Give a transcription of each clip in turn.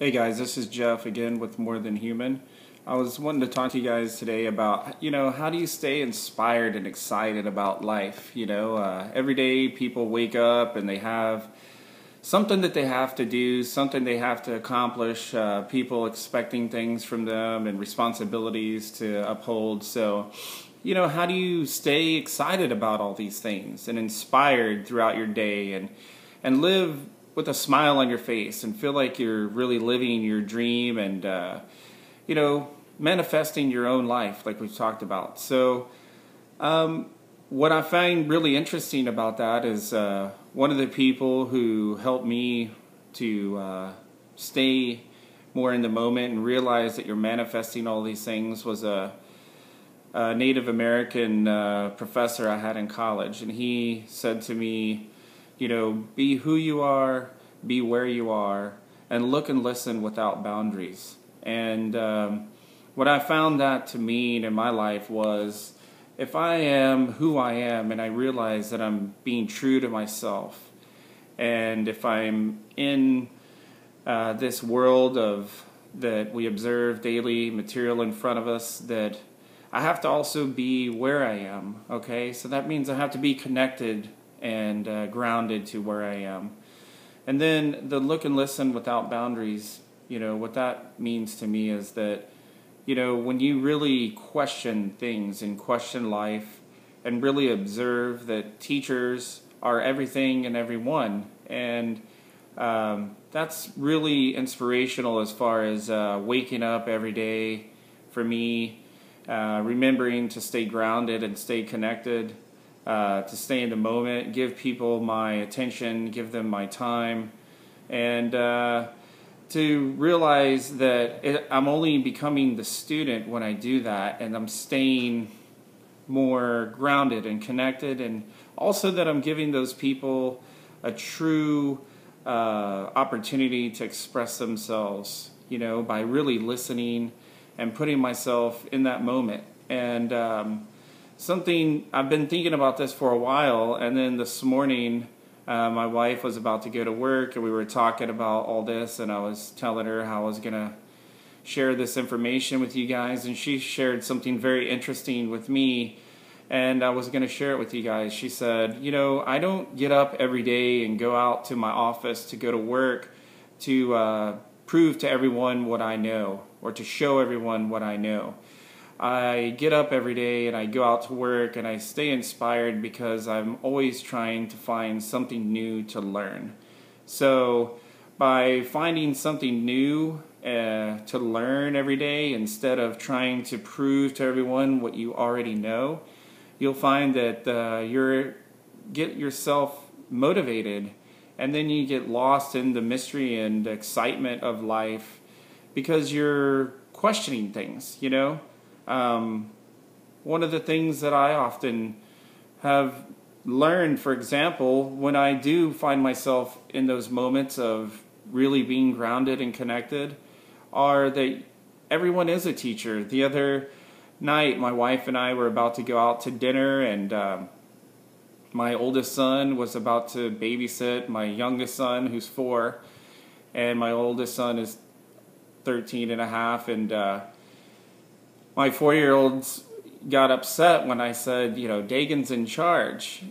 Hey guys, this is Jeff again with More Than Human. I was wanting to talk to you guys today about, how do you stay inspired and excited about life? Every day people wake up and they have something that they have to do, something they have to accomplish, people expecting things from them and responsibilities to uphold. So, how do you stay excited about all these things and inspired throughout your day and live with a smile on your face and feel like you're really living your dream and, manifesting your own life like we've talked about. So what I find really interesting about that is one of the people who helped me to stay more in the moment and realize that you're manifesting all these things was a Native American professor I had in college. And he said to me, be who you are, be where you are, and look and listen without boundaries. And what I found that to mean in my life was, if I am who I am and I realize that I'm being true to myself, and if I'm in this world that we observe daily, material in front of us, that I have to also be where I am, okay? So that means I have to be connected and grounded to where I am. And then the look and listen without boundaries, what that means to me is that, when you really question things and question life and really observe that teachers are everything and everyone, and that's really inspirational as far as waking up every day for me, remembering to stay grounded and stay connected, to stay in the moment, give people my attention, give them my time, and to realize that I'm only becoming the student when I do that, and I'm staying more grounded and connected, and also that I'm giving those people a true opportunity to express themselves, by really listening and putting myself in that moment. And something, I've been thinking about this for a while, and then this morning my wife was about to go to work and we were talking about all this, and I was telling her how I was going to share this information with you guys, and she shared something very interesting with me, and I was going to share it with you guys. She said, I don't get up every day and go out to my office to go to work to prove to everyone what I know or to show everyone what I know. I get up every day and I go out to work and I stay inspired because I'm always trying to find something new to learn. So by finding something new to learn every day, instead of trying to prove to everyone what you already know, you'll find that you get yourself motivated, and then you get lost in the mystery and excitement of life because you're questioning things, One of the things that I often have learned, for example, when I do find myself in those moments of really being grounded and connected, are that everyone is a teacher. The other night, my wife and I were about to go out to dinner, and my oldest son was about to babysit my youngest son, who's 4, and my oldest son is 13 and a half, and my 4-year-old got upset when I said, Dagan's in charge.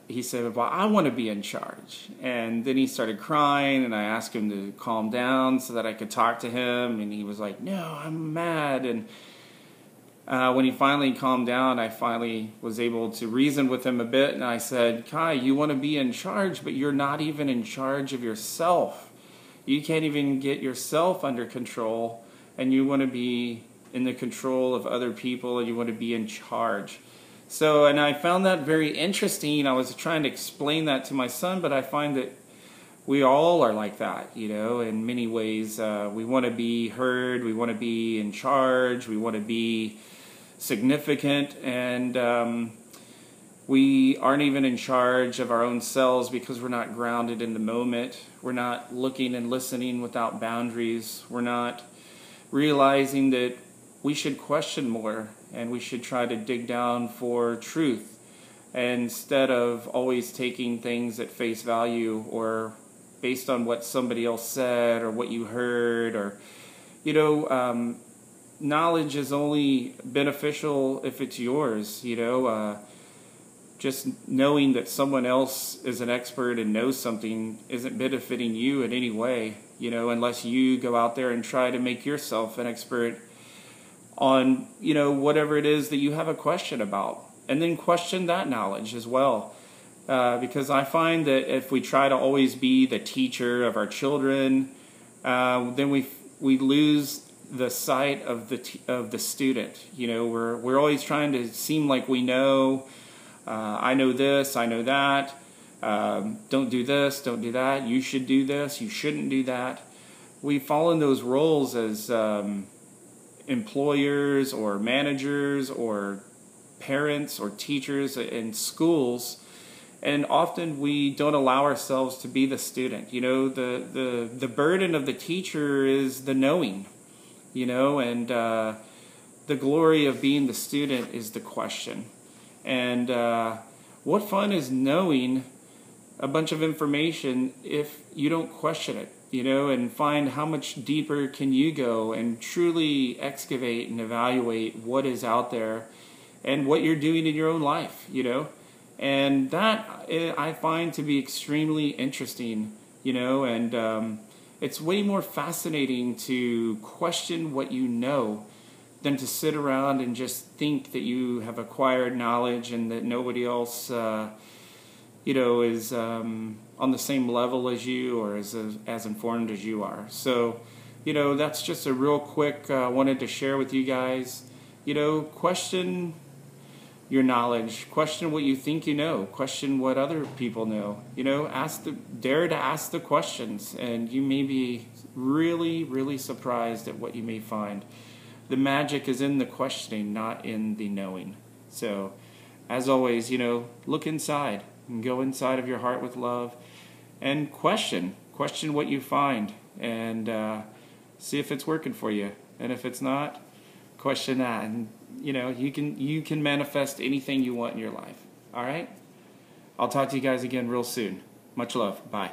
He said, well, I want to be in charge. And then he started crying, and I asked him to calm down so that I could talk to him, and he was like, no, I'm mad. And when he finally calmed down, I finally was able to reason with him a bit, and I said, Kai, you want to be in charge, but you're not even in charge of yourself. You can't even get yourself under control, and you want to be in the control of other people, and you want to be in charge. So, and I found that very interesting. I was trying to explain that to my son, but I find that we all are like that, in many ways. We want to be heard, we want to be in charge, we want to be significant, and we aren't even in charge of our own selves because we're not grounded in the moment. We're not looking and listening without boundaries. We're not realizing that we should question more, and we should try to dig down for truth instead of always taking things at face value or based on what somebody else said or what you heard, or, you know, knowledge is only beneficial if it's yours, you know. Just knowing that someone else is an expert and knows something isn't benefiting you in any way, you know, unless you go out there and try to make yourself an expert on, you know, whatever it is that you have a question about. And then question that knowledge as well. Because I find that if we try to always be the teacher of our children, then we lose the sight of the student. You know, we're always trying to seem like we know. I know this, I know that. Don't do this, don't do that. You should do this, you shouldn't do that. We fall in those roles as employers or managers or parents or teachers in schools, and often we don't allow ourselves to be the student. You know, the burden of the teacher is the knowing, you know, and the glory of being the student is the question. And what fun is knowing a bunch of information if you don't question it, you know, and find how much deeper can you go and truly excavate and evaluate what is out there and what you're doing in your own life, you know. And that I find to be extremely interesting, you know, and it's way more fascinating to question what you know than to sit around and just think that you have acquired knowledge and that nobody else, you know, is on the same level as you or is as informed as you are. So, you know, that's just a real quick, wanted to share with you guys. You know, question your knowledge, question what you think you know, question what other people know. You know, dare to ask the questions, and you may be really, really surprised at what you may find. The magic is in the questioning, not in the knowing. So, as always, you know, look inside and go inside of your heart with love and question what you find, and see if it's working for you. And if it's not, question that, and you know, you can manifest anything you want in your life. All right? I'll talk to you guys again real soon. Much love. Bye.